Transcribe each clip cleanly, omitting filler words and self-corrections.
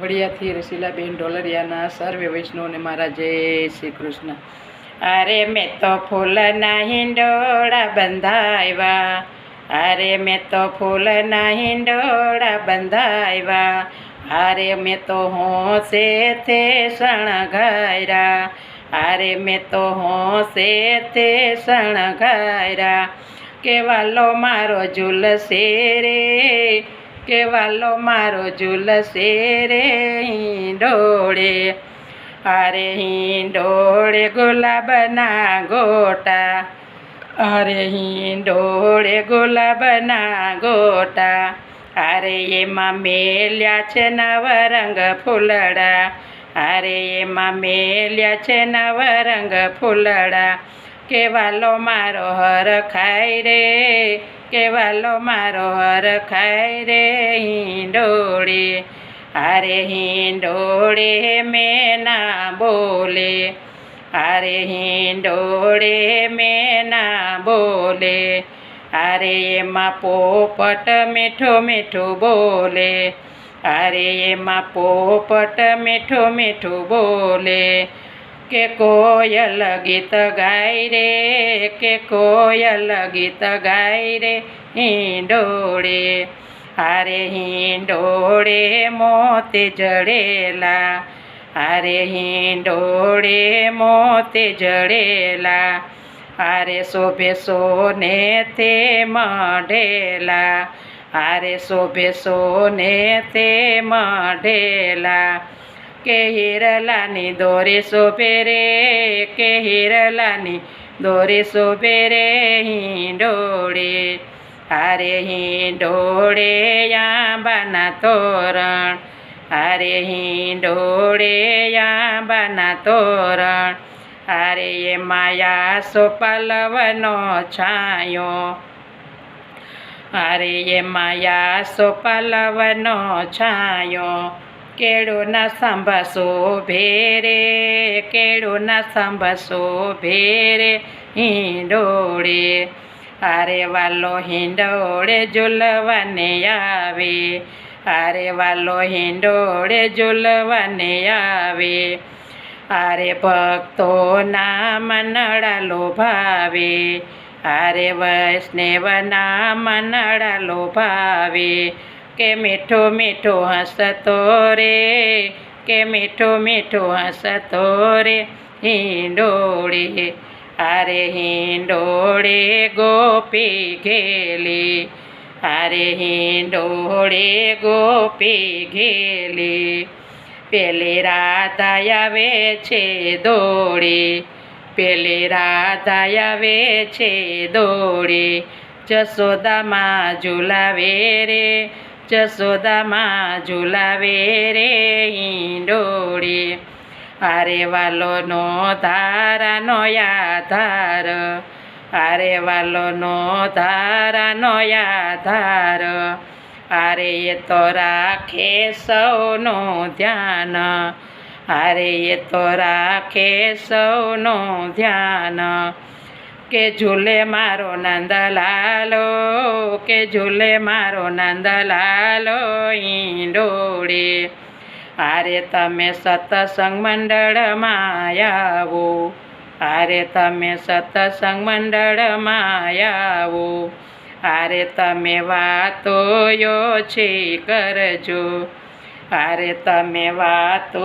વડિયાથી રસીલાબેન ઢોલરિયાના સર્વે વૈષ્ણવને મારા જય શ્રી કૃષ્ણ. અરે મેં તો ફૂલના હિંડોળા બંધાવ્યા, અરે મેં તો ફૂલના હિંડોળા બંધાવ્યા, અરે મેં તો હોંશે તે શણગાર્યા, અરે મેં તો હોંશે તે શણગાર્યા. કેવાલો મારો ઝૂલશે રે, કેવાલો મારો ઝૂલશે રે હિંડોળે, અરે હિંડોળે ગુલાબના ગોટા, અરે હિંડોળે ગુલાબના ગોટા, અરે એમાં મેલ્યા છે નવરંગ ફૂલડા, અરે એમાં મેલ્યા છે નવરંગ ફૂલડા. કેવાલો મારો હર ખાય રે, કેવાલો મારો હર ખાય રે હિંડોળે, અરે હિંડોળે મેં ના બોલે, અરે હિંડોળે મેં ના બોલે, અરે એમાં પોપટ મીઠું મીઠું બોલે, અરે એમાં પોપટ મીઠું મીઠું બોલે. કે કોયલ ગીત ગાય રે, કે કોયલ ગીત ગાય રે હિંડોળે, અરે હિંડોળે મોતી જડેલા, અરે હિંડોળે મોતી જડેલા, અરે શોભે સોને તે મઢેલા, અરે શોભે સોને તે મઢેલા. કે હિરલાની દોરી શોભે રે, કે હિરલાની દોરી શોભે રે હિંડોળે, અરે હિંડોળે આંબાના તોરણ, અરે હિંડોળે આંબાના તોરણ, અરે એમાં આસો પલ્લવનો છાંયો, અરે એમાં આસો પલ્લવનો છાંયો. કેળુના સાંભા શોભે રે, કેળુના સાંભા શોભે રે હિંડોળે, અરે વાલો હિંડોળે ઝૂલવાને આવે, અરે વાલો હિંડોળે ઝૂલવાને આવે, અરે ભક્તોના મનડા લોભાવે, અરે વૈષ્ણવના મનડા લોભાવે. કે મીઠું મીઠું હસતો રે, કે મીઠું મીઠું હસતો રે હિંડોળે, અરે હિંડોળે ગોપી ઘેલી, અરે હિંડોળે ગોપી ઘેલી. પેલી રાધા આવે છે દોડી, પેલી રાધા આવે છે દોડી, જશોદામાં ઝુલાવે રે, જશોદામાં ઝુલાવે રે હિંડોળે, અરે વાલોનો ધારાનો આધાર, અરે વાલોનો ધારાનો આધાર, અરે એ તો રાખે સૌનું ધ્યાન, અરે એ તો રાખે સૌનું ધ્યાન. કે ઝૂલે મારો નંદલાલો, કે ઝૂલે મારો નંદલાલો હિંડોળે, અરે તમે સત્સંગ મંડળમાં આવો, અરે તમે સત્સંગ મંડળમાં આવો, અરે તમે વાતો ઓછી કરજો, અરે તમે વાતો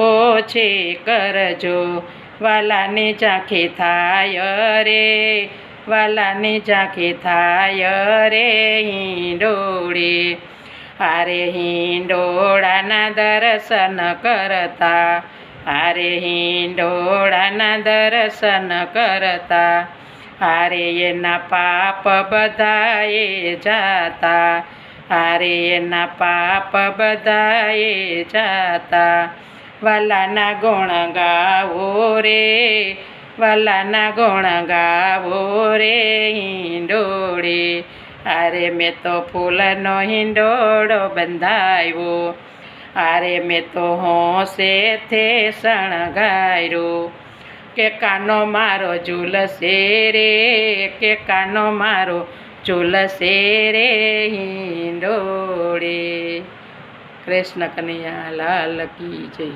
ઓછી કરજો. વાલાની ઝાંખી થાય રે, વાલાની ઝાંખી થાય રે હિંડોળે, અરે હિંડોળાના દર્શન કરતા, અરે હિંડોળાના દર્શન કરતા, અરે એના પાપ બધાએ જાતા, અરે એના પાપ બધાએ જાતા. વાલાના ગુણ ગાવો રે, વાલાના ગુણ ગાવો રે હિંડોળે, અરે મેં તો ફૂલનો હિંડોળો બંધાવ્યો, અરે મેં તો હોંશે તે શણગાર્યો. કે કાનો મારો ઝૂલશે રે, કે કાનો મારો ઝૂલશે રે હિંડોળે. કૃષ્ણ કનૈયા લાલ કી જય.